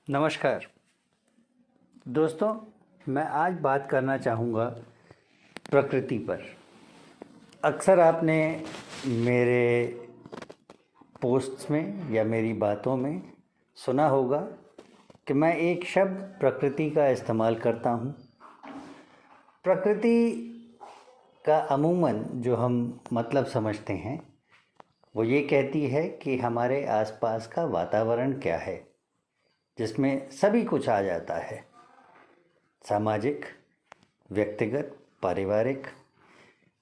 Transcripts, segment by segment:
नमस्कार दोस्तों, मैं आज बात करना चाहूँगा प्रकृति पर। अक्सर आपने मेरे पोस्ट्स में या मेरी बातों में सुना होगा कि मैं एक शब्द प्रकृति का इस्तेमाल करता हूँ। प्रकृति का अमूमन जो हम मतलब समझते हैं वो ये कहती है कि हमारे आसपास का वातावरण क्या है, जिसमें सभी कुछ आ जाता है। सामाजिक, व्यक्तिगत, पारिवारिक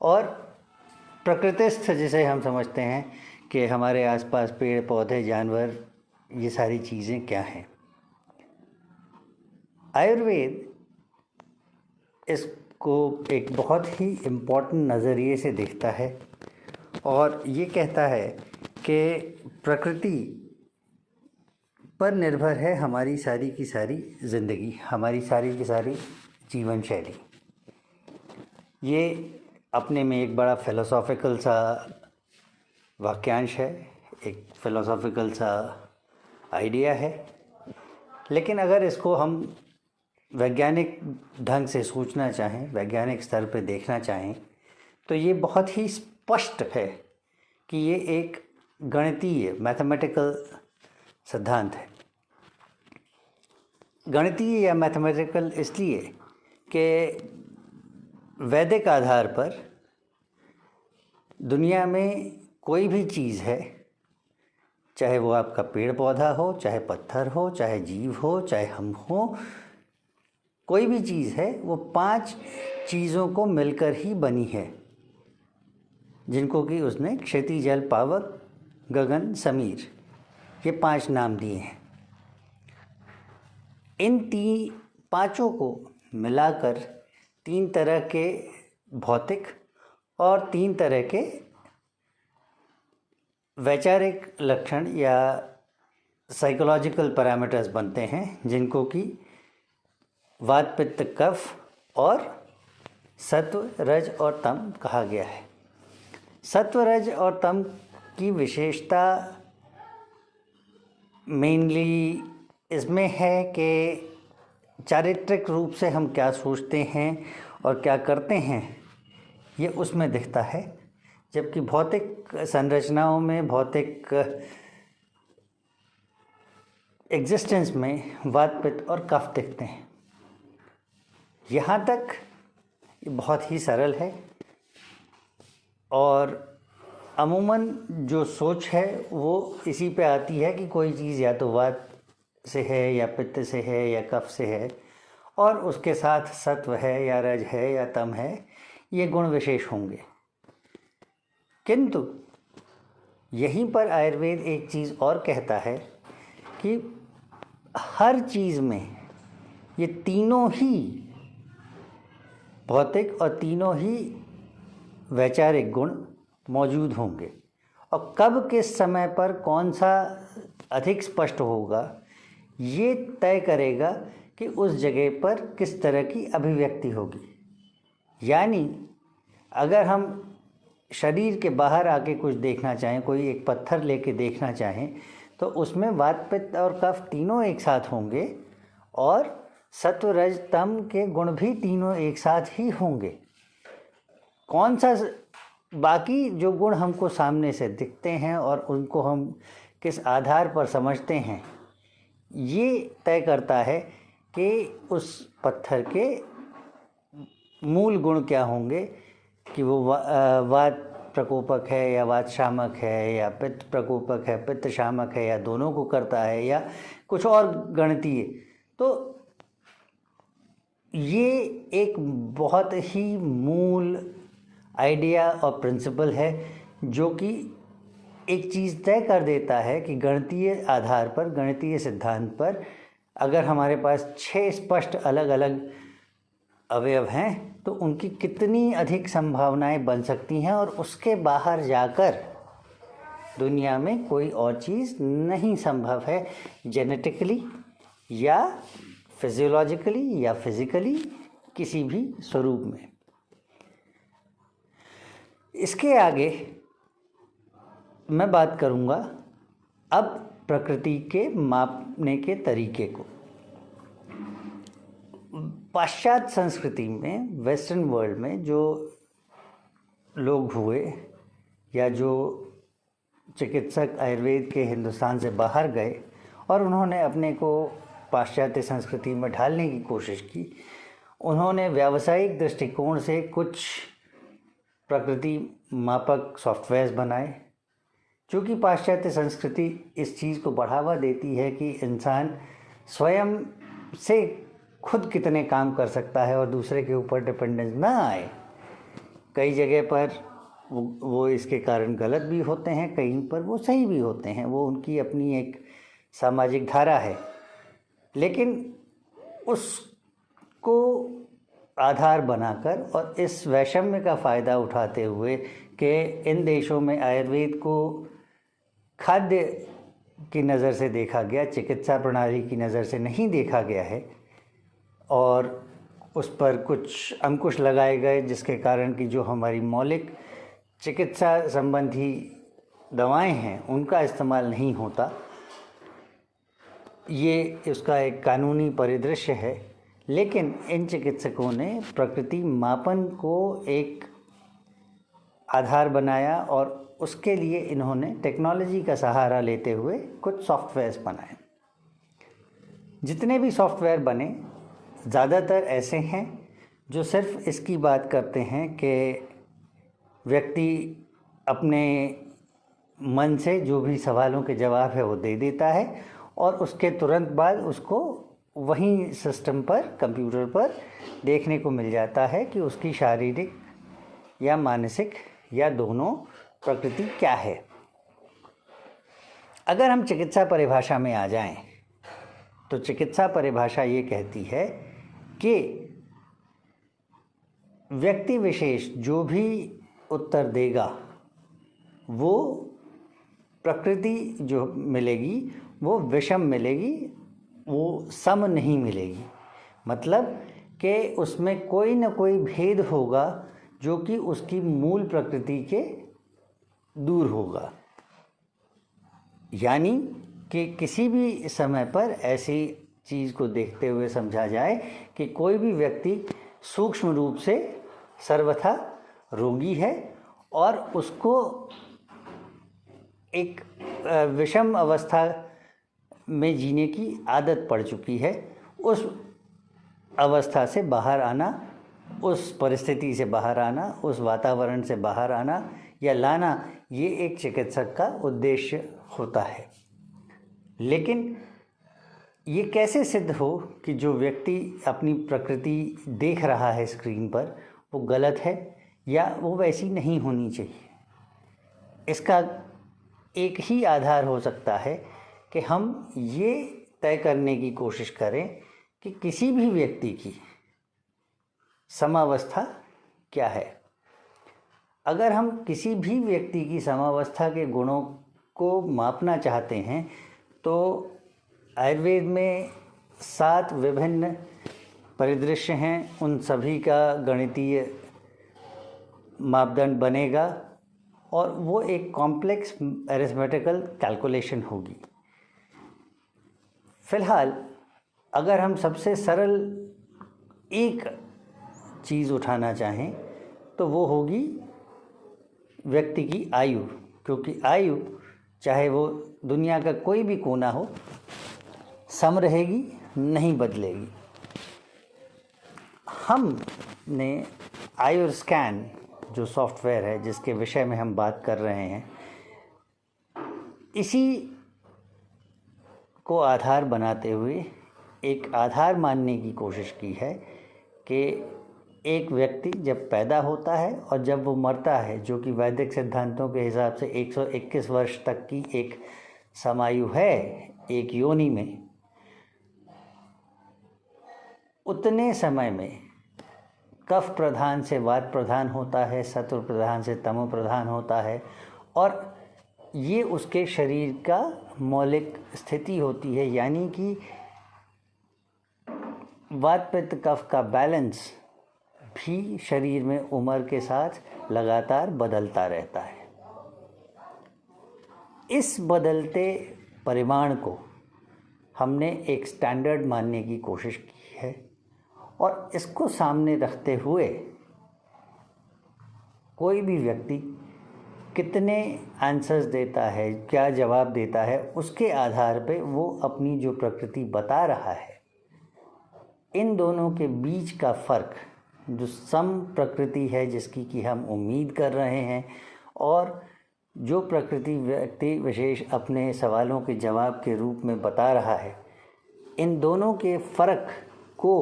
और प्रकृतिस्थ, जिसे हम समझते हैं कि हमारे आसपास पेड़ पौधे, जानवर, ये सारी चीज़ें क्या हैं। आयुर्वेद इसको एक बहुत ही इम्पोर्टेंट नज़रिए से देखता है और ये कहता है कि प्रकृति पर निर्भर है हमारी सारी की सारी ज़िंदगी, हमारी सारी की सारी जीवन शैली। ये अपने में एक बड़ा फ़िलोसॉफ़िकल सा वाक्यांश है, एक फ़िलोसॉफ़िकल सा आइडिया है। लेकिन अगर इसको हम वैज्ञानिक ढंग से सोचना चाहें, वैज्ञानिक स्तर पे देखना चाहें, तो ये बहुत ही स्पष्ट है कि ये एक गणितीय, मैथमेटिकल सिद्धांत है। गणितीय या मैथमेटिकल इसलिए कि वैदिक आधार पर दुनिया में कोई भी चीज़ है, चाहे वो आपका पेड़ पौधा हो, चाहे पत्थर हो, चाहे जीव हो, चाहे हम हो, कोई भी चीज़ है, वो 5 चीज़ों को मिलकर ही बनी है, जिनको कि उसने क्षिति, जल, पावक, गगन, समीर, ये 5 नाम दिए हैं। इन पाँचों को मिलाकर 3 तरह के भौतिक और 3 तरह के वैचारिक लक्षण या साइकोलॉजिकल पैरामीटर्स बनते हैं, जिनको कि वात, पित्त, कफ और सत्व, रज और तम कहा गया है। सत्व, रज और तम की विशेषता मेनली इसमें है कि चारित्रिक रूप से हम क्या सोचते हैं और क्या करते हैं, ये उसमें दिखता है। जबकि भौतिक संरचनाओं में, भौतिक एग्जिस्टेंस में वात, पित्त और कफ दिखते हैं। यहाँ तक ये बहुत ही सरल है और अमूमन जो सोच है वो इसी पे आती है कि कोई चीज़ या तो वात से है या पित्त से है या कफ से है, और उसके साथ सत्व है या रज है या तम है, ये गुण विशेष होंगे। किंतु यहीं पर आयुर्वेद एक चीज़ और कहता है कि हर चीज़ में ये तीनों ही भौतिक और तीनों ही वैचारिक गुण मौजूद होंगे, और कब किस समय पर कौन सा अधिक स्पष्ट होगा, ये तय करेगा कि उस जगह पर किस तरह की अभिव्यक्ति होगी। यानी अगर हम शरीर के बाहर आके कुछ देखना चाहें, कोई एक पत्थर लेके देखना चाहें, तो उसमें वात, पित्त और कफ तीनों एक साथ होंगे और सत्व, रज, तम के गुण भी तीनों एक साथ ही होंगे। कौन सा बाकी जो गुण हमको सामने से दिखते हैं और उनको हम किस आधार पर समझते हैं, ये तय करता है कि उस पत्थर के मूल गुण क्या होंगे, कि वो वात प्रकोपक है या वात शामक है, या पित्त प्रकोपक है, पित्त शामक है, या दोनों को करता है, या कुछ और गणितीय। तो ये एक बहुत ही मूल आइडिया और प्रिंसिपल है, जो कि एक चीज़ तय कर देता है कि गणितीय आधार पर, गणितीय सिद्धांत पर, अगर हमारे पास 6 स्पष्ट अलग अलग अवयव हैं तो उनकी कितनी अधिक संभावनाएं बन सकती हैं, और उसके बाहर जाकर दुनिया में कोई और चीज़ नहीं संभव है, जेनेटिकली या फिजियोलॉजिकली या फिज़िकली, किसी भी स्वरूप में। इसके आगे मैं बात करूँगा अब प्रकृति के मापने के तरीके को। पाश्चात्य संस्कृति में, वेस्टर्न वर्ल्ड में जो लोग हुए या जो चिकित्सक आयुर्वेद के हिंदुस्तान से बाहर गए और उन्होंने अपने को पाश्चात्य संस्कृति में ढालने की कोशिश की, उन्होंने व्यावसायिक दृष्टिकोण से कुछ प्रकृति मापक सॉफ्टवेयर्स बनाए। क्योंकि पाश्चात्य संस्कृति इस चीज़ को बढ़ावा देती है कि इंसान स्वयं से खुद कितने काम कर सकता है और दूसरे के ऊपर डिपेंडेंस ना आए। कई जगह पर वो इसके कारण गलत भी होते हैं, कहीं पर वो सही भी होते हैं, वो उनकी अपनी एक सामाजिक धारा है। लेकिन उसको आधार बनाकर और इस वैषम्य का फ़ायदा उठाते हुए कि इन देशों में आयुर्वेद को खाद्य की नज़र से देखा गया, चिकित्सा प्रणाली की नज़र से नहीं देखा गया है, और उस पर कुछ अंकुश लगाए गए जिसके कारण कि जो हमारी मौलिक चिकित्सा संबंधी दवाएं हैं उनका इस्तेमाल नहीं होता। ये उसका एक कानूनी परिदृश्य है। लेकिन इन चिकित्सकों ने प्रकृति मापन को एक आधार बनाया और उसके लिए इन्होंने टेक्नोलॉजी का सहारा लेते हुए कुछ सॉफ्टवेयर्स बनाए। जितने भी सॉफ्टवेयर बने ज़्यादातर ऐसे हैं जो सिर्फ इसकी बात करते हैं कि व्यक्ति अपने मन से जो भी सवालों के जवाब है वो दे देता है और उसके तुरंत बाद उसको वहीं सिस्टम पर, कंप्यूटर पर देखने को मिल जाता है कि उसकी शारीरिक या मानसिक या दोनों प्रकृति क्या है। अगर हम चिकित्सा परिभाषा में आ जाएं तो चिकित्सा परिभाषा ये कहती है कि व्यक्ति विशेष जो भी उत्तर देगा वो प्रकृति जो मिलेगी वो विषम मिलेगी, वो सम नहीं मिलेगी। मतलब कि उसमें कोई न कोई भेद होगा जो कि उसकी मूल प्रकृति के दूर होगा। यानी कि किसी भी समय पर ऐसी चीज़ को देखते हुए समझा जाए कि कोई भी व्यक्ति सूक्ष्म रूप से सर्वथा रोगी है और उसको एक विषम अवस्था में जीने की आदत पड़ चुकी है। उस अवस्था से बाहर आना, उस परिस्थिति से बाहर आना, उस वातावरण से बाहर आना या लाना, ये एक चिकित्सक का उद्देश्य होता है। लेकिन ये कैसे सिद्ध हो कि जो व्यक्ति अपनी प्रकृति देख रहा है स्क्रीन पर वो गलत है या वो वैसी नहीं होनी चाहिए? इसका एक ही आधार हो सकता है कि हम ये तय करने की कोशिश करें कि किसी भी व्यक्ति की समावस्था क्या है। अगर हम किसी भी व्यक्ति की समावस्था के गुणों को मापना चाहते हैं तो आयुर्वेद में 7 विभिन्न परिदृश्य हैं, उन सभी का गणितीय मापदंड बनेगा और वो एक कॉम्प्लेक्स अरिथमेटिकल कैलकुलेशन होगी। फ़िलहाल अगर हम सबसे सरल एक चीज़ उठाना चाहें तो वो होगी व्यक्ति की आयु, क्योंकि आयु चाहे वो दुनिया का कोई भी कोना हो सम रहेगी, नहीं बदलेगी। हमने आयुर्स्कैन जो सॉफ्टवेयर है जिसके विषय में हम बात कर रहे हैं, इसी को आधार बनाते हुए एक आधार मानने की कोशिश की है कि एक व्यक्ति जब पैदा होता है और जब वो मरता है, जो कि वैदिक सिद्धांतों के हिसाब से 121 वर्ष तक की एक समायु है एक योनि में, उतने समय में कफ प्रधान से वात प्रधान होता है, सत्व प्रधान से तमो प्रधान होता है और ये उसके शरीर का मौलिक स्थिति होती है। यानी कि वात पित्त कफ का बैलेंस भी शरीर में उम्र के साथ लगातार बदलता रहता है। इस बदलते परिमाण को हमने एक स्टैंडर्ड मानने की कोशिश की है और इसको सामने रखते हुए कोई भी व्यक्ति कितने आंसर्स देता है, क्या जवाब देता है, उसके आधार पे वो अपनी जो प्रकृति बता रहा है, इन दोनों के बीच का फ़र्क जो सम प्रकृति है जिसकी कि हम उम्मीद कर रहे हैं और जो प्रकृति व्यक्ति विशेष अपने सवालों के जवाब के रूप में बता रहा है, इन दोनों के फ़र्क को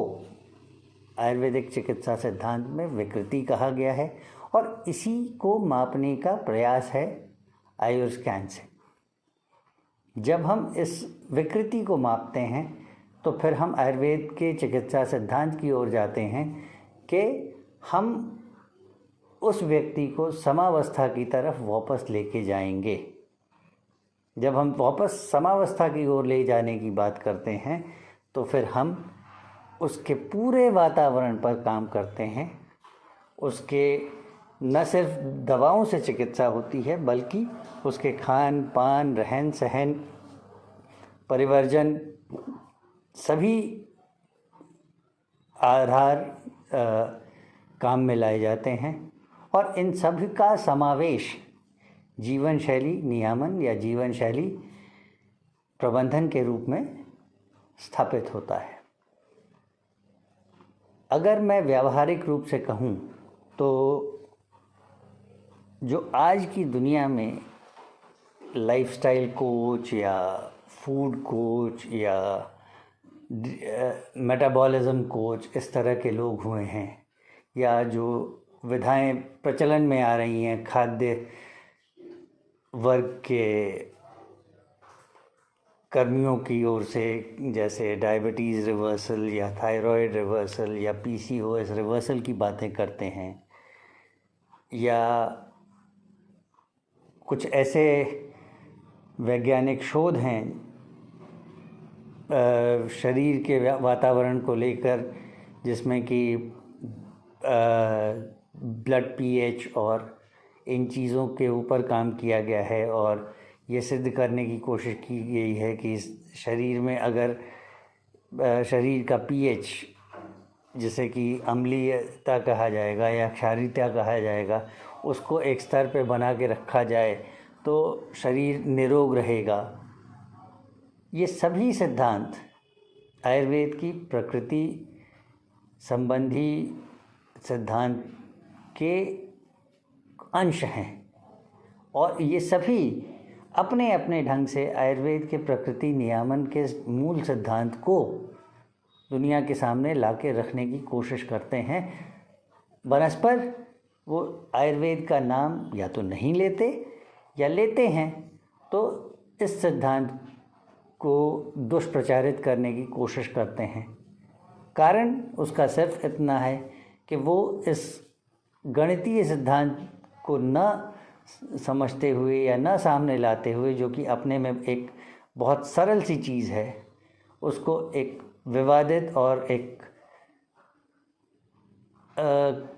आयुर्वेदिक चिकित्सा सिद्धांत में विकृति कहा गया है और इसी को मापने का प्रयास है आयुर्स्कैन से। जब हम इस विकृति को मापते हैं तो फिर हम आयुर्वेद के चिकित्सा सिद्धांत की ओर जाते हैं कि हम उस व्यक्ति को समावस्था की तरफ वापस लेके जाएंगे। जब हम वापस समावस्था की ओर ले जाने की बात करते हैं तो फिर हम उसके पूरे वातावरण पर काम करते हैं। उसके न सिर्फ दवाओं से चिकित्सा होती है बल्कि उसके खान पान, रहन सहन, परिवर्जन सभी आधार काम में लाए जाते हैं और इन सभी का समावेश जीवन शैली नियामन या जीवन शैली प्रबंधन के रूप में स्थापित होता है। अगर मैं व्यावहारिक रूप से कहूँ तो जो आज की दुनिया में लाइफस्टाइल कोच या फूड कोच या मेटाबॉलिज्म कोच इस तरह के लोग हुए हैं या जो विधाएं प्रचलन में आ रही हैं खाद्य वर्ग के कर्मियों की ओर से, जैसे डायबिटीज़ रिवर्सल या थायराइड रिवर्सल या पीसीओएस रिवर्सल की बातें करते हैं, या कुछ ऐसे वैज्ञानिक शोध हैं शरीर के वातावरण को लेकर जिसमें कि ब्लड पीएच और इन चीज़ों के ऊपर काम किया गया है और ये सिद्ध करने की कोशिश की गई है कि शरीर में अगर शरीर का पीएच जिसे कि अम्लीयता कहा जाएगा या क्षारीयता कहा जाएगा, उसको एक स्तर पे बना के रखा जाए तो शरीर निरोग रहेगा। ये सभी सिद्धांत आयुर्वेद की प्रकृति संबंधी सिद्धांत के अंश हैं और ये सभी अपने अपने ढंग से आयुर्वेद के प्रकृति नियामन के मूल सिद्धांत को दुनिया के सामने लाके रखने की कोशिश करते हैं। बनस्पत वो आयुर्वेद का नाम या तो नहीं लेते या लेते हैं तो इस सिद्धांत को दुष्प्रचारित करने की कोशिश करते हैं। कारण उसका सिर्फ इतना है कि वो इस गणितीय सिद्धांत को न समझते हुए या न सामने लाते हुए, जो कि अपने में एक बहुत सरल सी चीज़ है, उसको एक विवादित और एक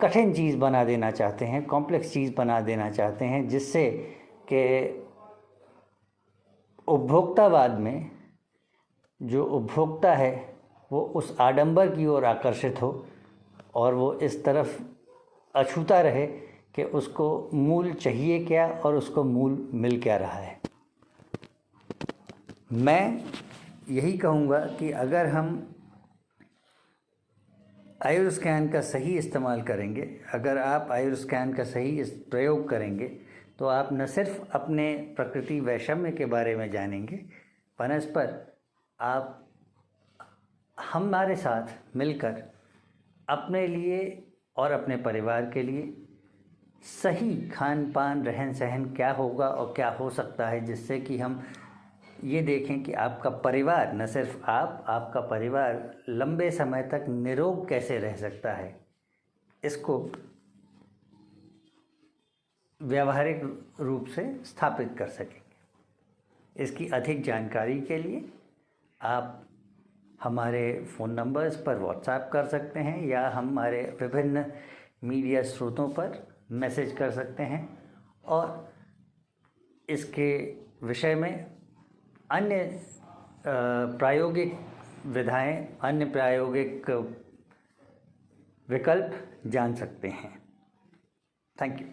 कठिन चीज़ बना देना चाहते हैं, कॉम्प्लेक्स चीज़ बना देना चाहते हैं, जिससे कि उपभोक्तावाद में जो उपभोक्ता है वो उस आडंबर की ओर आकर्षित हो और वो इस तरफ अछूता रहे कि उसको मूल चाहिए क्या और उसको मूल मिल क्या रहा है। मैं यही कहूँगा कि अगर हम आयुर्स्कैन का सही इस्तेमाल करेंगे, अगर आप आयुर्स्कैन का सही प्रयोग करेंगे तो आप न सिर्फ अपने प्रकृति वैषम्य के बारे में जानेंगे, बनस्पत आप हमारे साथ मिलकर अपने लिए और अपने परिवार के लिए सही खान पान रहन सहन क्या होगा और क्या हो सकता है, जिससे कि हम ये देखें कि आपका परिवार, न सिर्फ आप, आपका परिवार लंबे समय तक निरोग कैसे रह सकता है, इसको व्यावहारिक रूप से स्थापित कर सकेंगे। इसकी अधिक जानकारी के लिए आप हमारे फ़ोन नंबर्स पर व्हाट्सएप कर सकते हैं या हमारे विभिन्न मीडिया स्रोतों पर मैसेज कर सकते हैं और इसके विषय में अन्य प्रायोगिक विधाएं, अन्य प्रायोगिक विकल्प जान सकते हैं। Thank you.